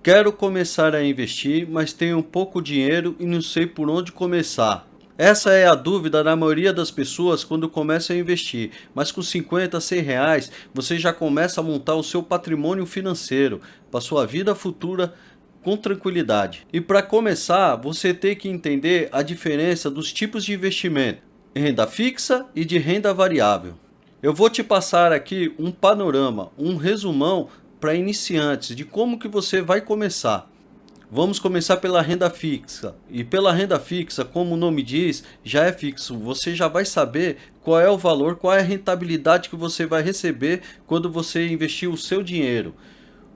Quero começar a investir, mas tenho pouco dinheiro e não sei por onde começar. Essa é a dúvida da maioria das pessoas quando começam a investir, mas com 50, 100 reais você já começa a montar o seu patrimônio financeiro para sua vida futura com tranquilidade. E para começar, você tem que entender a diferença dos tipos de investimento, renda fixa e de renda variável. Eu vou te passar aqui um panorama, um resumão para iniciantes de como que você vai começar. Vamos começar pela renda fixa. E pela renda fixa, como o nome diz, já é fixo. Você já vai saber qual é o valor, qual é a rentabilidade que você vai receber quando você investir o seu dinheiro.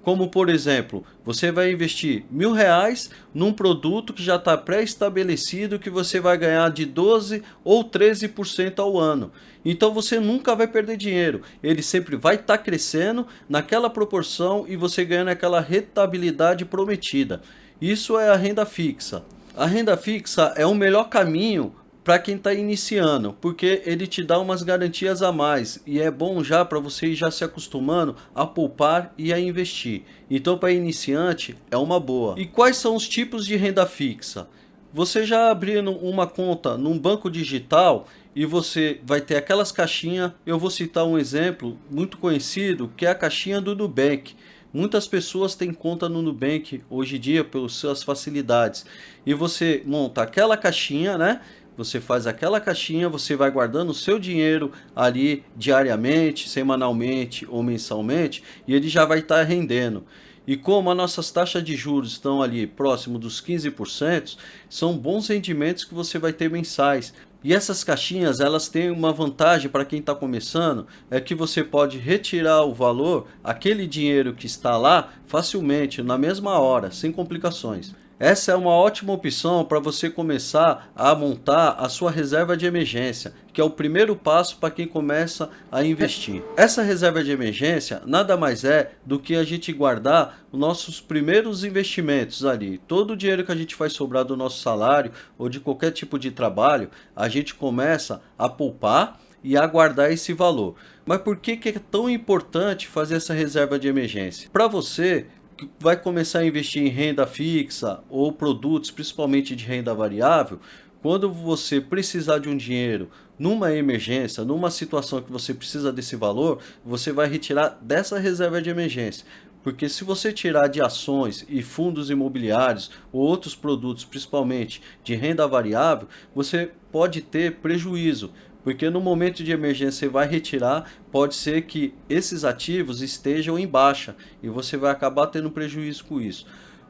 Como por exemplo, você vai investir R$ 1.000 num produto que já está pré-estabelecido que você vai ganhar de 12 ou 13% ao ano. Então você nunca vai perder dinheiro, ele sempre vai estar crescendo naquela proporção e você ganhando aquela rentabilidade prometida. Isso é a renda fixa. A renda fixa é o melhor caminho para quem está iniciando, porque ele te dá umas garantias a mais e é bom já para você ir já se acostumando a poupar e a investir. Então para iniciante é uma boa. E quais são os tipos de renda fixa? Você já abrindo uma conta num banco digital e você vai ter aquelas caixinhas, eu vou citar um exemplo muito conhecido, que é a caixinha do Nubank. Muitas pessoas têm conta no Nubank hoje em dia pelas suas facilidades. E você monta aquela caixinha, né? Você faz aquela caixinha, você vai guardando o seu dinheiro ali diariamente, semanalmente ou mensalmente, e ele já vai estar rendendo. E como as nossas taxas de juros estão ali próximo dos 15%, são bons rendimentos que você vai ter mensais. E essas caixinhas, elas têm uma vantagem para quem está começando, é que você pode retirar o valor, aquele dinheiro que está lá, facilmente, na mesma hora, sem complicações. Essa é uma ótima opção para você começar a montar a sua reserva de emergência, que é o primeiro passo para quem começa a investir. Essa reserva de emergência nada mais é do que a gente guardar os nossos primeiros investimentos ali. Todo o dinheiro que a gente vai sobrar do nosso salário ou de qualquer tipo de trabalho, a gente começa a poupar e a guardar esse valor. Mas por que é tão importante fazer essa reserva de emergência? Para você que vai começar a investir em renda fixa ou produtos, principalmente de renda variável, quando você precisar de um dinheiro numa emergência, numa situação que você precisa desse valor, você vai retirar dessa reserva de emergência. Porque se você tirar de ações e fundos imobiliários ou outros produtos, principalmente de renda variável, você pode ter prejuízo. Porque no momento de emergência você vai retirar, pode ser que esses ativos estejam em baixa e você vai acabar tendo prejuízo com isso.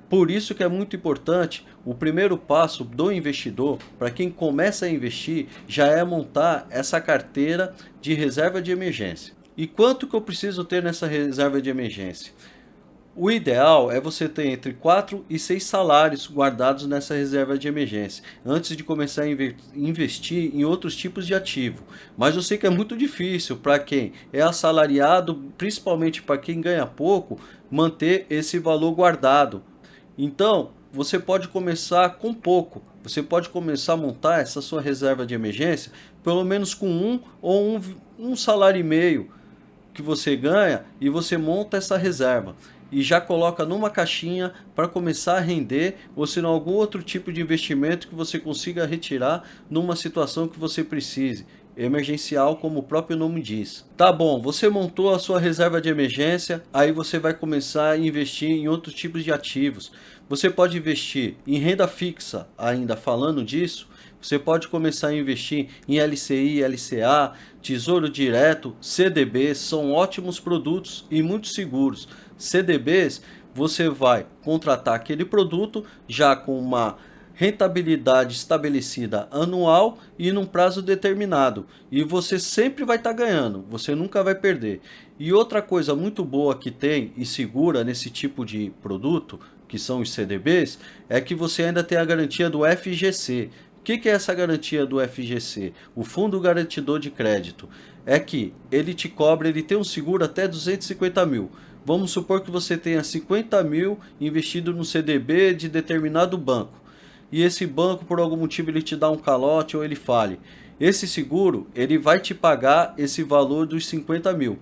Por isso que é muito importante, o primeiro passo do investidor, para quem começa a investir, já é montar essa carteira de reserva de emergência. E quanto que eu preciso ter nessa reserva de emergência? O ideal é você ter entre 4 e 6 salários guardados nessa reserva de emergência, antes de começar a investir em outros tipos de ativo. Mas eu sei que é muito difícil para quem é assalariado, principalmente para quem ganha pouco, manter esse valor guardado. Então, você pode começar com pouco. Você pode começar a montar essa sua reserva de emergência, pelo menos com um salário e meio que você ganha e você monta essa reserva e já coloca numa caixinha para começar a render ou se não algum outro tipo de investimento que você consiga retirar numa situação que você precise. Emergencial, como o próprio nome diz. Tá bom, você montou a sua reserva de emergência, aí você vai começar a investir em outros tipos de ativos. Você pode investir em renda fixa, ainda falando disso. Você pode começar a investir em LCI, LCA, Tesouro Direto, CDBs, são ótimos produtos e muito seguros. CDBs, você vai contratar aquele produto já com uma rentabilidade estabelecida anual e num prazo determinado. E você sempre vai estar ganhando, você nunca vai perder. E outra coisa muito boa que tem e segura nesse tipo de produto, que são os CDBs, é que você ainda tem a garantia do FGC. O que é essa garantia do FGC? O Fundo Garantidor de Crédito. É que ele te cobra, ele tem um seguro até 250 mil. Vamos supor que você tenha 50 mil investido no CDB de determinado banco. E esse banco, por algum motivo, ele te dá um calote ou ele fale. Esse seguro, ele vai te pagar esse valor dos 50 mil.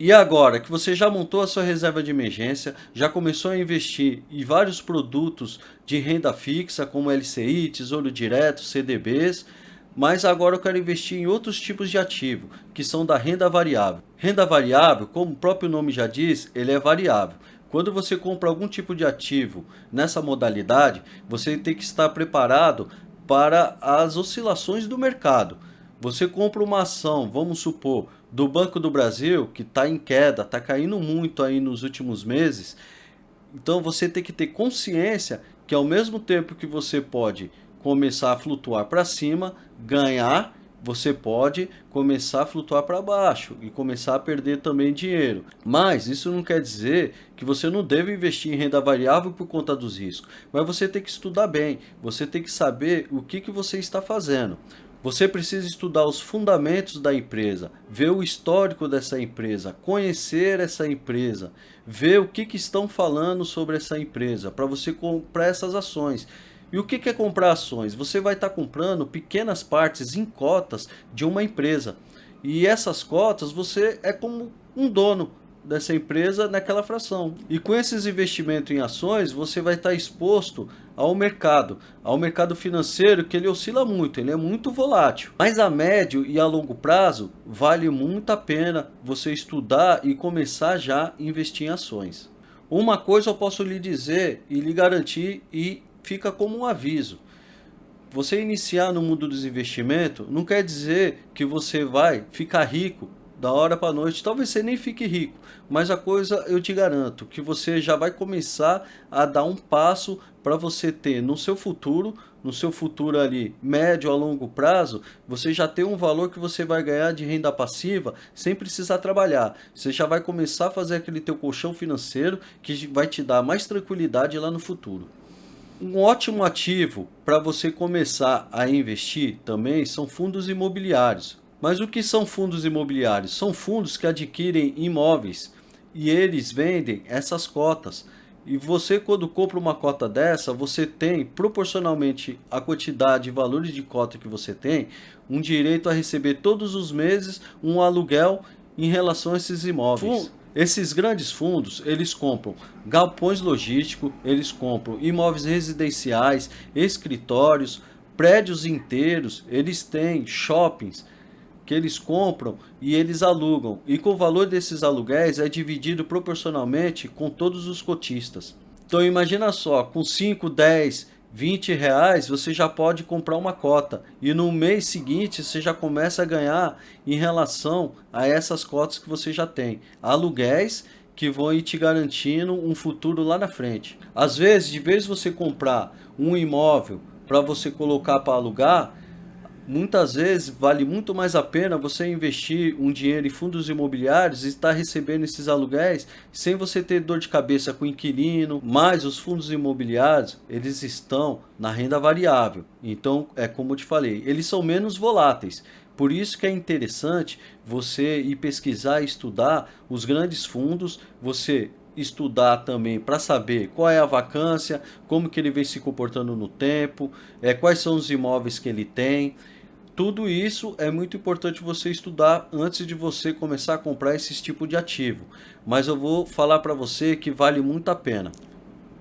E agora que você já montou a sua reserva de emergência, já começou a investir em vários produtos de renda fixa, como LCI, Tesouro Direto, CDBs, mas agora eu quero investir em outros tipos de ativo, que são da renda variável. Renda variável, como o próprio nome já diz, ele é variável. Quando você compra algum tipo de ativo nessa modalidade, você tem que estar preparado para as oscilações do mercado. Você compra uma ação, vamos supor, do Banco do Brasil, que está em queda, está caindo muito aí nos últimos meses. Então você tem que ter consciência que ao mesmo tempo que você pode começar a flutuar para cima, ganhar, você pode começar a flutuar para baixo e começar a perder também dinheiro. Mas isso não quer dizer que você não deve investir em renda variável por conta dos riscos. Mas você tem que estudar bem, você tem que saber o que você está fazendo. Você precisa estudar os fundamentos da empresa, ver o histórico dessa empresa, conhecer essa empresa, ver o que estão falando sobre essa empresa para você comprar essas ações. E o que é comprar ações? Você vai estar comprando pequenas partes em cotas de uma empresa. E essas cotas você é como um dono dessa empresa naquela fração. E com esses investimentos em ações, você vai estar exposto ao mercado financeiro, que ele oscila muito, ele é muito volátil. Mas a médio e a longo prazo, vale muito a pena você estudar e começar já a investir em ações. Uma coisa eu posso lhe dizer e lhe garantir, e fica como um aviso: você iniciar no mundo dos investimentos não quer dizer que você vai ficar rico da hora para a noite. Talvez você nem fique rico, mas a coisa eu te garanto que você já vai começar a dar um passo para você ter no seu futuro ali médio a longo prazo, você já tem um valor que você vai ganhar de renda passiva sem precisar trabalhar. Você já vai começar a fazer aquele teu colchão financeiro que vai te dar mais tranquilidade lá no futuro. Um ótimo ativo para você começar a investir também são fundos imobiliários. Mas o que são fundos imobiliários? São fundos que adquirem imóveis e eles vendem essas cotas. E você, quando compra uma cota dessa, você tem, proporcionalmente à quantidade e valores de cota que você tem, um direito a receber todos os meses um aluguel em relação a esses imóveis. Esses grandes fundos, eles compram galpões logísticos, eles compram imóveis residenciais, escritórios, prédios inteiros, eles têm shoppings que eles compram e eles alugam. E com o valor desses aluguéis é dividido proporcionalmente com todos os cotistas. Então imagina só, com 5, 10, 20 reais você já pode comprar uma cota. E no mês seguinte você já começa a ganhar em relação a essas cotas que você já tem. Aluguéis que vão ir te garantindo um futuro lá na frente. Às vezes, de vez você comprar um imóvel para você colocar para alugar, muitas vezes vale muito mais a pena você investir um dinheiro em fundos imobiliários e estar recebendo esses aluguéis sem você ter dor de cabeça com o inquilino. Mas os fundos imobiliários, eles estão na renda variável. Então, é como eu te falei, eles são menos voláteis. Por isso que é interessante você ir pesquisar e estudar os grandes fundos, você estudar também para saber qual é a vacância, como que ele vem se comportando no tempo, quais são os imóveis que ele tem. Tudo isso é muito importante você estudar antes de você começar a comprar esse tipo de ativo. Mas eu vou falar para você que vale muito a pena.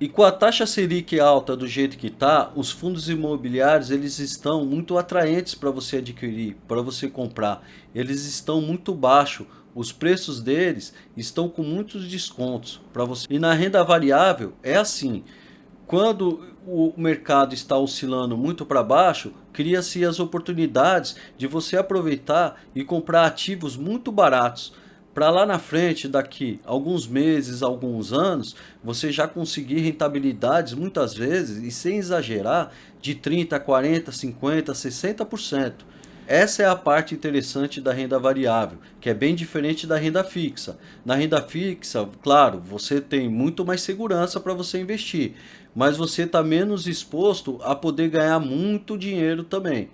E com a taxa Selic alta do jeito que está, os fundos imobiliários eles estão muito atraentes para você adquirir, para você comprar. Eles estão muito baixos, os preços deles estão com muitos descontos para você. E na renda variável é assim: quando o mercado está oscilando muito para baixo, cria-se as oportunidades de você aproveitar e comprar ativos muito baratos, para lá na frente, daqui alguns meses, alguns anos, você já conseguir rentabilidades muitas vezes, e sem exagerar, de 30, 40, 50, 60%. Essa é a parte interessante da renda variável, que é bem diferente da renda fixa. Na renda fixa, claro, você tem muito mais segurança para você investir, mas você está menos exposto a poder ganhar muito dinheiro também.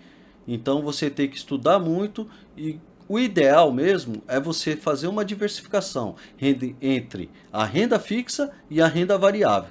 Então você tem que estudar muito, e o ideal mesmo é você fazer uma diversificação entre a renda fixa e a renda variável.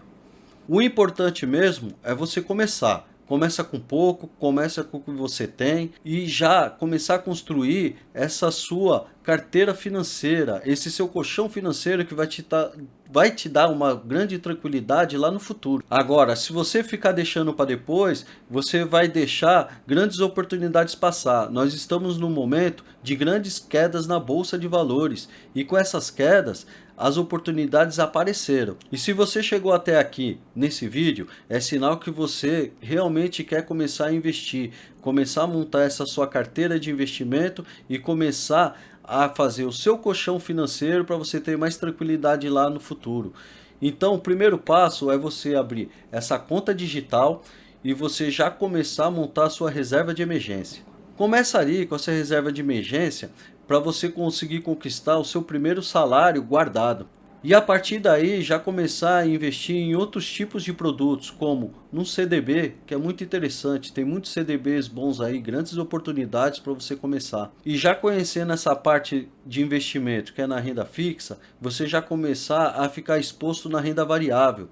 O importante mesmo é você começar. Começa com pouco, começa com o que você tem e já começar a construir essa sua carteira financeira, esse seu colchão financeiro que vai te dar uma grande tranquilidade lá no futuro. Agora, se você ficar deixando para depois, você vai deixar grandes oportunidades passar. Nós estamos num momento de grandes quedas na bolsa de valores e com essas quedas, as oportunidades apareceram. E se você chegou até aqui nesse vídeo, é sinal que você realmente quer começar a investir, começar a montar essa sua carteira de investimento e começar a fazer o seu colchão financeiro para você ter mais tranquilidade lá no futuro. Então, o primeiro passo é você abrir essa conta digital e você já começar a montar a sua reserva de emergência. Começa ali com essa reserva de emergência para você conseguir conquistar o seu primeiro salário guardado. E a partir daí já começar a investir em outros tipos de produtos, como no CDB, que é muito interessante, tem muitos CDBs bons aí, grandes oportunidades para você começar. E já conhecendo essa parte de investimento, que é na renda fixa, você já começar a ficar exposto na renda variável.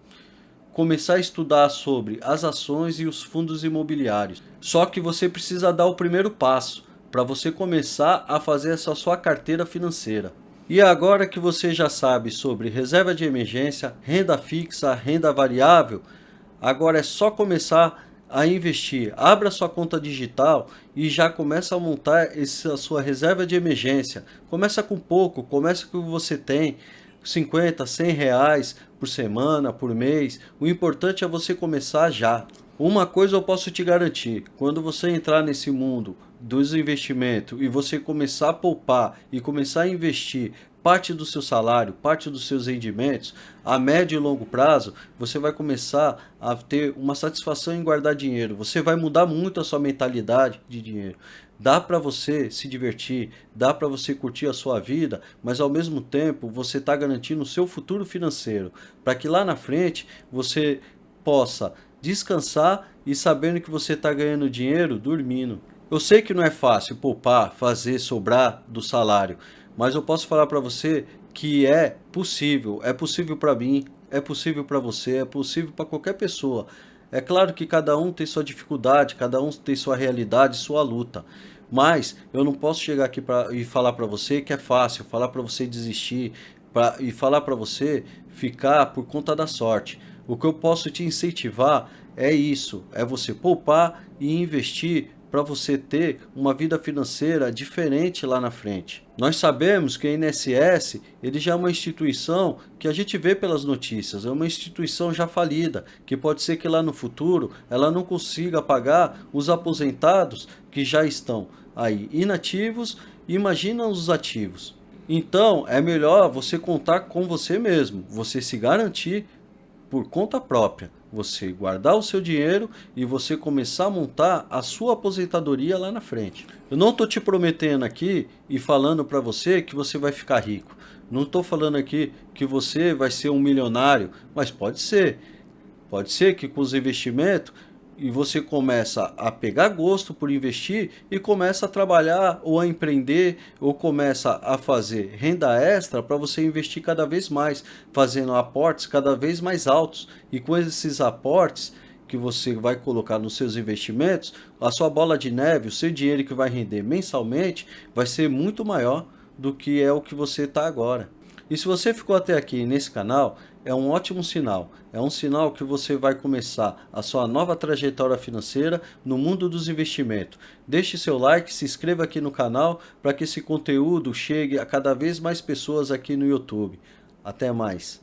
Começar a estudar sobre as ações e os fundos imobiliários. Só que você precisa dar o primeiro passo para você começar a fazer essa sua carteira financeira. E agora que você já sabe sobre reserva de emergência, renda fixa, renda variável, agora é só começar a investir. Abra sua conta digital e já começa a montar essa sua reserva de emergência. Começa com pouco, começa com o que você tem. 50, 100 reais por semana, por mês. O importante é você começar já. Uma coisa eu posso te garantir, quando você entrar nesse mundo dos investimentos e você começar a poupar e começar a investir parte do seu salário, parte dos seus rendimentos, a médio e longo prazo, você vai começar a ter uma satisfação em guardar dinheiro. Você vai mudar muito a sua mentalidade de dinheiro. Dá para você se divertir, dá para você curtir a sua vida, mas ao mesmo tempo você está garantindo o seu futuro financeiro, para que lá na frente você possa descansar e sabendo que você está ganhando dinheiro dormindo. Eu sei que não é fácil poupar, fazer sobrar do salário, mas eu posso falar para você que é possível para mim, é possível para você, é possível para qualquer pessoa. É claro que cada um tem sua dificuldade, cada um tem sua realidade, sua luta. Mas eu não posso chegar aqui e falar para você que é fácil, falar para você desistir e falar para você ficar por conta da sorte. O que eu posso te incentivar é isso, é você poupar e investir para você ter uma vida financeira diferente lá na frente. Nós sabemos que a INSS ele já é uma instituição que a gente vê pelas notícias, é uma instituição já falida, que pode ser que lá no futuro ela não consiga pagar os aposentados que já estão aí inativos, imagina os ativos. Então é melhor você contar com você mesmo, você se garantir por conta própria, você guardar o seu dinheiro e você começar a montar a sua aposentadoria lá na frente. Eu não estou te prometendo aqui e falando para você que você vai ficar rico. Não estou falando aqui que você vai ser um milionário, mas pode ser. Pode ser que com os investimentos e você começa a pegar gosto por investir e começa a trabalhar ou a empreender ou começa a fazer renda extra para você investir cada vez mais, fazendo aportes cada vez mais altos. E com esses aportes que você vai colocar nos seus investimentos, a sua bola de neve, o seu dinheiro que vai render mensalmente vai ser muito maior do que é o que você está agora. E se você ficou até aqui nesse canal, é um ótimo sinal. É um sinal que você vai começar a sua nova trajetória financeira no mundo dos investimentos. Deixe seu like, se inscreva aqui no canal para que esse conteúdo chegue a cada vez mais pessoas aqui no YouTube. Até mais.